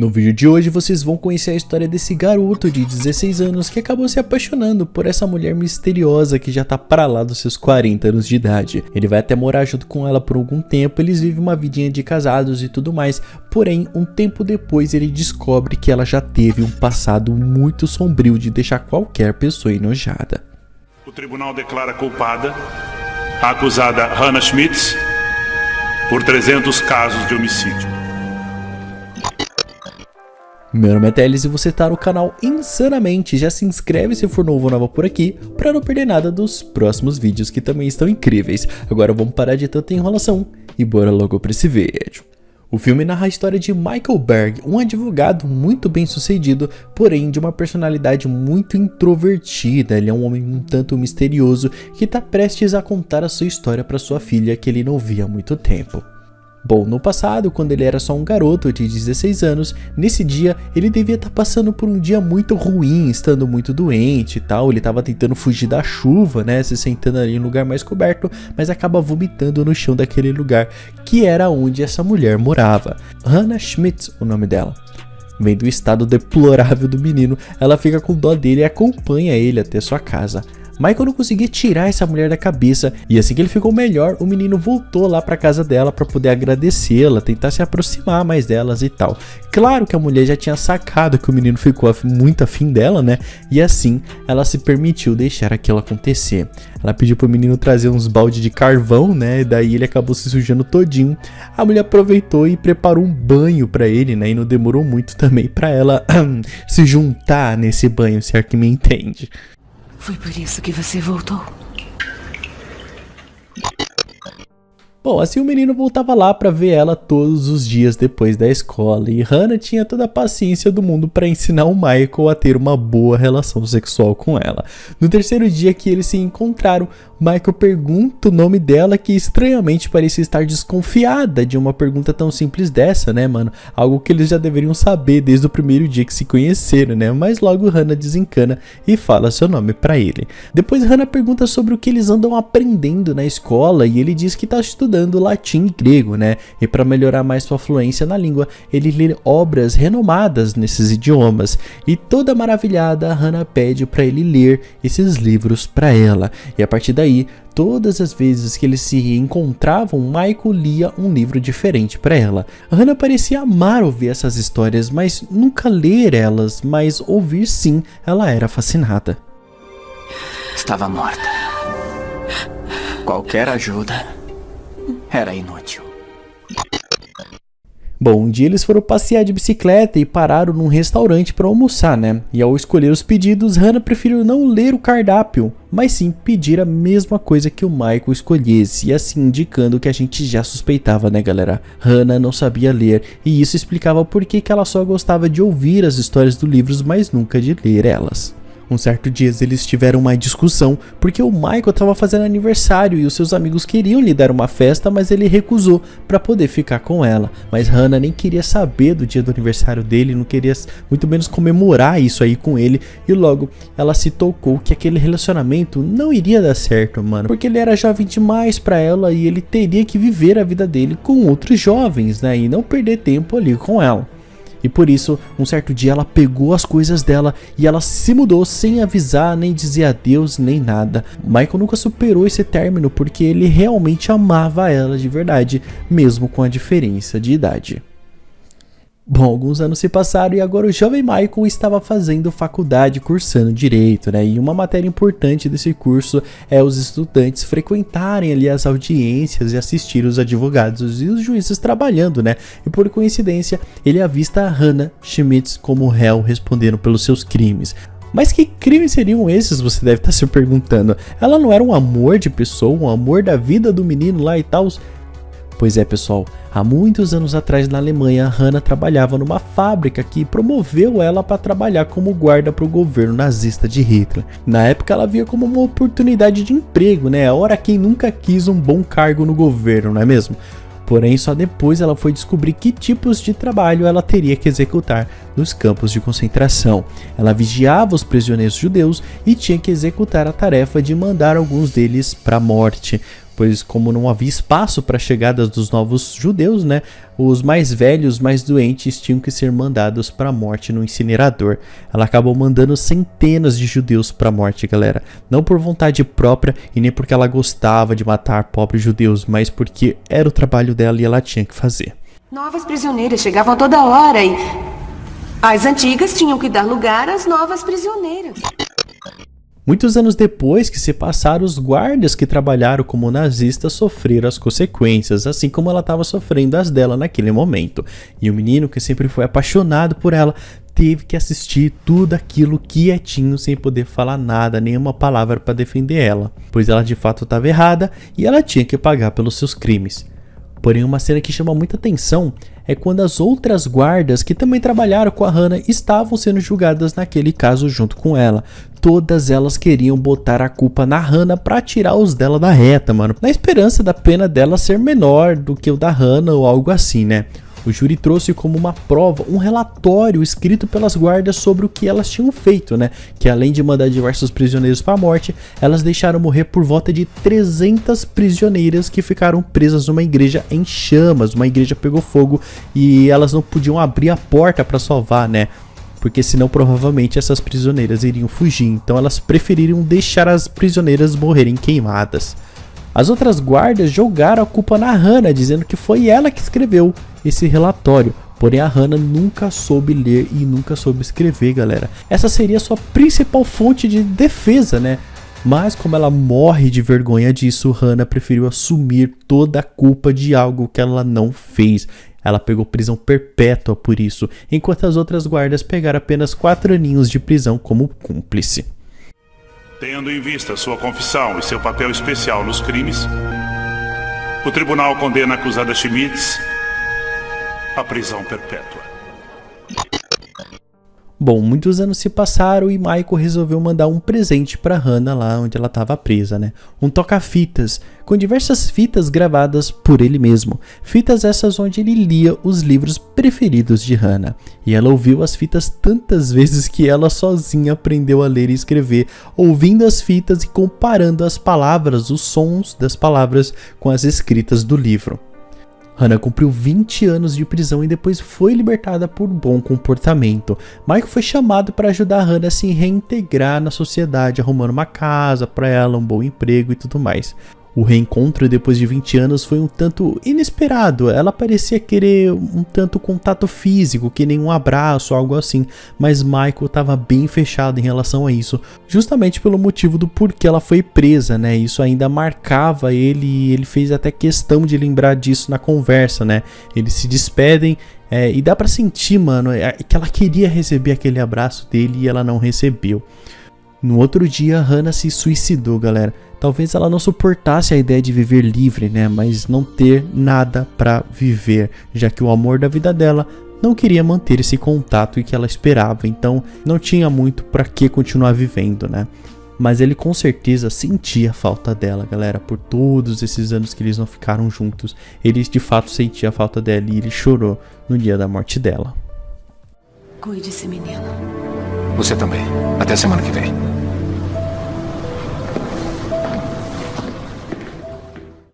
No vídeo de hoje vocês vão conhecer a história desse garoto de 16 anos que acabou se apaixonando por essa mulher misteriosa que já tá pra lá dos seus 40 anos de idade. Ele vai até morar junto com ela por algum tempo, eles vivem uma vidinha de casados e tudo mais, porém um tempo depois ele descobre que ela já teve um passado muito sombrio de deixar qualquer pessoa enojada. O tribunal declara culpada a acusada Hannah Schmitz por 300 casos de homicídio. Meu nome é Teles e você tá no canal Insanamente. Já se inscreve se for novo ou nova por aqui, pra não perder nada dos próximos vídeos que também estão incríveis. Agora vamos parar de tanta enrolação e bora logo pra esse vídeo. O filme narra a história de Michael Berg, um advogado muito bem sucedido, porém de uma personalidade muito introvertida. Ele é um homem um tanto misterioso que está prestes a contar a sua história para sua filha que ele não via há muito tempo. Bom, no passado, quando ele era só um garoto de 16 anos, nesse dia ele devia estar passando por um dia muito ruim, estando muito doente e tal. Ele estava tentando fugir da chuva, né, se sentando ali em um lugar mais coberto, mas acaba vomitando no chão daquele lugar, que era onde essa mulher morava. Hannah Schmitz, o nome dela. Vendo o estado deplorável do menino, ela fica com dó dele e acompanha ele até sua casa. Michael não conseguia tirar essa mulher da cabeça e assim que ele ficou melhor, o menino voltou lá pra casa dela pra poder agradecê-la, tentar se aproximar mais delas e tal. Claro que a mulher já tinha sacado que o menino ficou muito afim dela, né? E assim ela se permitiu deixar aquilo acontecer. Ela pediu pro menino trazer uns balde de carvão, né? E daí ele acabou se sujando todinho. A mulher aproveitou e preparou um banho pra ele, né? E não demorou muito também pra ela se juntar nesse banho, se é que me entende. Foi por isso que você voltou? Bom, assim o menino voltava lá pra ver ela todos os dias depois da escola e Hannah tinha toda a paciência do mundo pra ensinar o Michael a ter uma boa relação sexual com ela. No terceiro dia que eles se encontraram, Michael pergunta o nome dela, que estranhamente parecia estar desconfiada de uma pergunta tão simples dessa, né, mano? Algo que eles já deveriam saber desde o primeiro dia que se conheceram, né? Mas logo Hannah desencana e fala seu nome pra ele. Depois Hannah pergunta sobre o que eles andam aprendendo na escola e ele diz que tá estudando latim e grego, né? E para melhorar mais sua fluência na língua, ele lê obras renomadas nesses idiomas. E toda maravilhada, Hannah pede para ele ler esses livros para ela. E a partir daí, todas as vezes que eles se encontravam, Michael lia um livro diferente para ela. Hannah parecia amar ouvir essas histórias, mas nunca ler elas, mas ouvir sim, ela era fascinada. Estava morta. Qualquer ajuda era inútil. Bom, um dia eles foram passear de bicicleta e pararam num restaurante para almoçar, né? E ao escolher os pedidos, Hannah preferiu não ler o cardápio, mas sim pedir a mesma coisa que o Michael escolhesse, e assim indicando o que a gente já suspeitava, né, galera? Hannah não sabia ler, e isso explicava por que ela só gostava de ouvir as histórias dos livros, mas nunca de ler elas. Um certo dia eles tiveram uma discussão porque o Michael estava fazendo aniversário e os seus amigos queriam lhe dar uma festa, mas ele recusou para poder ficar com ela. Mas Hannah nem queria saber do dia do aniversário dele, não queria muito menos comemorar isso aí com ele, e logo ela se tocou que aquele relacionamento não iria dar certo, mano, porque ele era jovem demais para ela e ele teria que viver a vida dele com outros jovens, né, e não perder tempo ali com ela. E por isso, um certo dia ela pegou as coisas dela e ela se mudou sem avisar, nem dizer adeus, nem nada. Michael nunca superou esse término porque ele realmente amava ela de verdade, mesmo com a diferença de idade. Bom, alguns anos se passaram e agora o jovem Michael estava fazendo faculdade, cursando direito, né? E uma matéria importante desse curso é os estudantes frequentarem ali as audiências e assistir os advogados e os juízes trabalhando, né? E por coincidência, ele avista a Hannah Schmitz como réu respondendo pelos seus crimes. Mas que crimes seriam esses, você deve estar se perguntando. Ela não era um amor de pessoa, um amor da vida do menino lá e tal? Pois é, pessoal, há muitos anos atrás na Alemanha, Hannah trabalhava numa fábrica que promoveu ela para trabalhar como guarda para o governo nazista de Hitler. Na época ela via como uma oportunidade de emprego, né? Ora, quem nunca quis um bom cargo no governo, não é mesmo? Porém, só depois ela foi descobrir que tipos de trabalho ela teria que executar nos campos de concentração. Ela vigiava os prisioneiros judeus e tinha que executar a tarefa de mandar alguns deles para a morte. pois como não havia espaço para a chegada dos novos judeus, né, os mais velhos, mais doentes tinham que ser mandados para a morte no incinerador. Ela acabou mandando centenas de judeus para a morte, galera, não por vontade própria e nem porque ela gostava de matar pobres judeus, mas porque era o trabalho dela e ela tinha que fazer. Novas prisioneiras chegavam toda hora e as antigas tinham que dar lugar às novas prisioneiras. Muitos anos depois que se passaram, os guardas que trabalharam como nazistas sofreram as consequências, assim como ela estava sofrendo as dela naquele momento. E o menino, que sempre foi apaixonado por ela, teve que assistir tudo aquilo quietinho, sem poder falar nada, nenhuma palavra para defender ela, pois ela de fato estava errada e ela tinha que pagar pelos seus crimes. Porém, uma cena que chama muita atenção é quando as outras guardas que também trabalharam com a Hannah estavam sendo julgadas naquele caso junto com ela. Todas elas queriam botar a culpa na Hannah pra tirar os dela da reta, mano, na esperança da pena dela ser menor do que o da Hannah ou algo assim, né? O júri trouxe como uma prova um relatório escrito pelas guardas sobre o que elas tinham feito, né? Que além de mandar diversos prisioneiros para a morte, elas deixaram morrer por volta de 300 prisioneiras que ficaram presas numa igreja em chamas. Uma igreja pegou fogo e elas não podiam abrir a porta para salvar, né? Porque senão provavelmente essas prisioneiras iriam fugir. Então elas preferiram deixar as prisioneiras morrerem queimadas. As outras guardas jogaram a culpa na Hannah, dizendo que foi ela que escreveu esse relatório. Porém, a Hannah nunca soube ler e nunca soube escrever, galera. Essa seria a sua principal fonte de defesa, né? Mas como ela morre de vergonha disso, Hannah preferiu assumir toda a culpa de algo que ela não fez. Ela pegou prisão perpétua por isso, enquanto as outras guardas pegaram apenas 4 aninhos de prisão como cúmplice. Tendo em vista sua confissão e seu papel especial nos crimes, o tribunal condena a acusada Schmitz à prisão perpétua. Bom, muitos anos se passaram e Michael resolveu mandar um presente para Hannah lá onde ela estava presa, né? Um toca-fitas, com diversas fitas gravadas por ele mesmo. Fitas essas onde ele lia os livros preferidos de Hannah. E ela ouviu as fitas tantas vezes que ela sozinha aprendeu a ler e escrever, ouvindo as fitas e comparando as palavras, os sons das palavras com as escritas do livro. Hannah cumpriu 20 anos de prisão e depois foi libertada por bom comportamento. Michael foi chamado para ajudar Hannah a se reintegrar na sociedade, arrumando uma casa para ela, um bom emprego e tudo mais. O reencontro depois de 20 anos foi um tanto inesperado. Ela parecia querer um tanto contato físico, que nem um abraço, algo assim. Mas Michael estava bem fechado em relação a isso, justamente pelo motivo do porquê ela foi presa, né? Isso ainda marcava ele e ele fez até questão de lembrar disso na conversa, né? Eles se despedem e dá pra sentir, mano, que ela queria receber aquele abraço dele e ela não recebeu. No outro dia, Hannah se suicidou, galera. Talvez ela não suportasse a ideia de viver livre, né? Mas não ter nada pra viver, já que o amor da vida dela não queria manter esse contato que ela esperava. Então, não tinha muito pra que continuar vivendo, né? Mas ele com certeza sentia a falta dela, galera. Por todos esses anos que eles não ficaram juntos, ele de fato sentia a falta dela e ele chorou no dia da morte dela. Cuide-se, menino. Você também. Até semana que vem.